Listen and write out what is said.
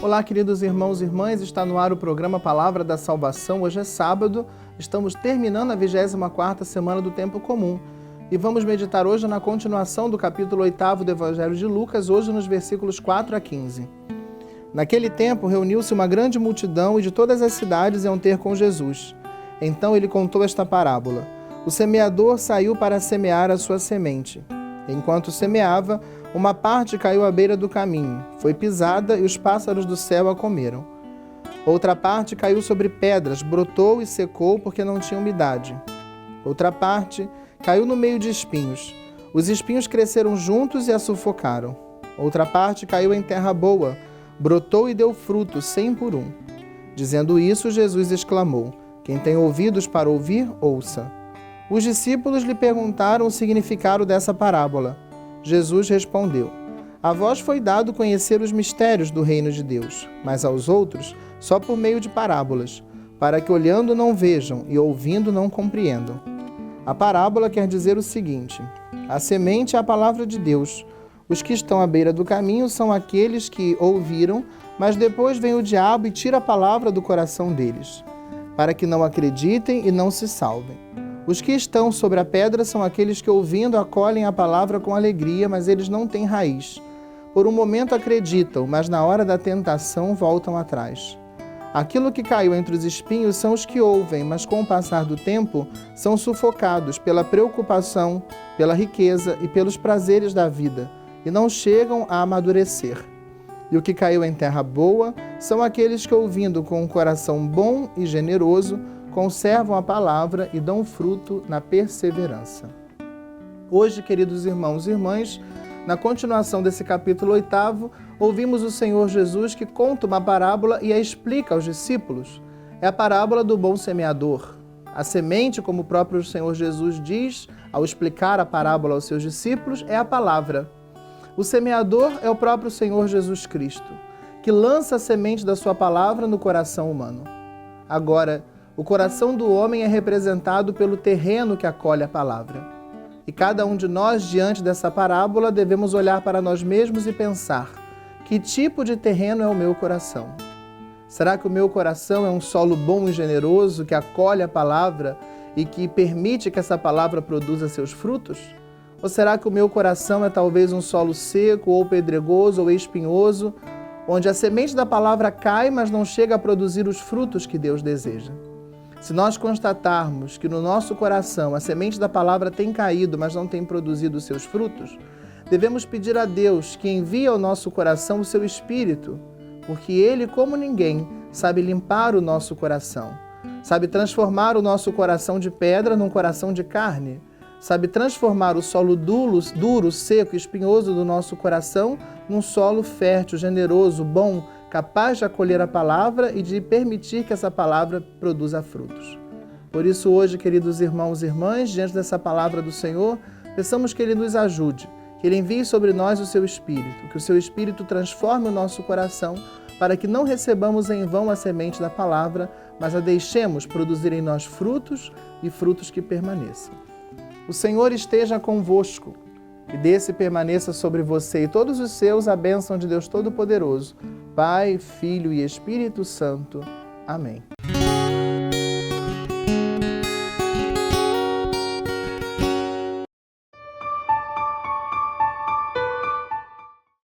Olá, queridos irmãos e irmãs, está no ar o programa Palavra da Salvação. Hoje é sábado, estamos terminando a 24ª semana do Tempo Comum e vamos meditar hoje na continuação do capítulo 8º do Evangelho de Lucas, hoje nos versículos 4 a 15. Naquele tempo reuniu-se uma grande multidão e de todas as cidades iam ter com Jesus. Então ele contou esta parábola. O semeador saiu para semear a sua semente. Enquanto semeava, uma parte caiu à beira do caminho, foi pisada e os pássaros do céu a comeram. Outra parte caiu sobre pedras, brotou e secou porque não tinha umidade. Outra parte caiu no meio de espinhos. Os espinhos cresceram juntos e a sufocaram. Outra parte caiu em terra boa, brotou e deu fruto, 100 por 1. Dizendo isso, Jesus exclamou: Quem tem ouvidos para ouvir, ouça. Os discípulos lhe perguntaram o significado dessa parábola. Jesus respondeu: A vós foi dado conhecer os mistérios do reino de Deus, mas aos outros só por meio de parábolas, para que olhando não vejam e ouvindo não compreendam. A parábola quer dizer o seguinte: a semente é a palavra de Deus. Os que estão à beira do caminho são aqueles que ouviram, mas depois vem o diabo e tira a palavra do coração deles, para que não acreditem e não se salvem. Os que estão sobre a pedra são aqueles que, ouvindo, acolhem a palavra com alegria, mas eles não têm raiz. Por um momento acreditam, mas na hora da tentação voltam atrás. Aquilo que caiu entre os espinhos são os que ouvem, mas com o passar do tempo são sufocados pela preocupação, pela riqueza e pelos prazeres da vida, e não chegam a amadurecer. E o que caiu em terra boa são aqueles que, ouvindo com um coração bom e generoso, conservam a palavra e dão fruto na perseverança. Hoje, queridos irmãos e irmãs, na continuação desse capítulo 8º, ouvimos o Senhor Jesus que conta uma parábola e a explica aos discípulos. É a parábola do bom semeador. A semente, como o próprio Senhor Jesus diz ao explicar a parábola aos seus discípulos, é a palavra. O semeador é o próprio Senhor Jesus Cristo, que lança a semente da sua palavra no coração humano. Agora, o coração do homem é representado pelo terreno que acolhe a palavra. E cada um de nós, diante dessa parábola, devemos olhar para nós mesmos e pensar: que tipo de terreno é o meu coração? Será que o meu coração é um solo bom e generoso que acolhe a palavra e que permite que essa palavra produza seus frutos? Ou será que o meu coração é talvez um solo seco, ou pedregoso, ou espinhoso, onde a semente da palavra cai, mas não chega a produzir os frutos que Deus deseja? Se nós constatarmos que no nosso coração a semente da palavra tem caído, mas não tem produzido os seus frutos, devemos pedir a Deus que envie ao nosso coração o seu Espírito, porque Ele, como ninguém, sabe limpar o nosso coração, sabe transformar o nosso coração de pedra num coração de carne, sabe transformar o solo duro, seco e espinhoso do nosso coração num solo fértil, generoso, bom, capaz de acolher a palavra e de permitir que essa palavra produza frutos. Por isso hoje, queridos irmãos e irmãs, diante dessa palavra do Senhor, peçamos que Ele nos ajude, que Ele envie sobre nós o seu Espírito, que o seu Espírito transforme o nosso coração para que não recebamos em vão a semente da palavra, mas a deixemos produzir em nós frutos e frutos que permaneçam. O Senhor esteja convosco, que desça e permaneça sobre você e todos os seus a bênção de Deus Todo-Poderoso, Pai, Filho e Espírito Santo. Amém.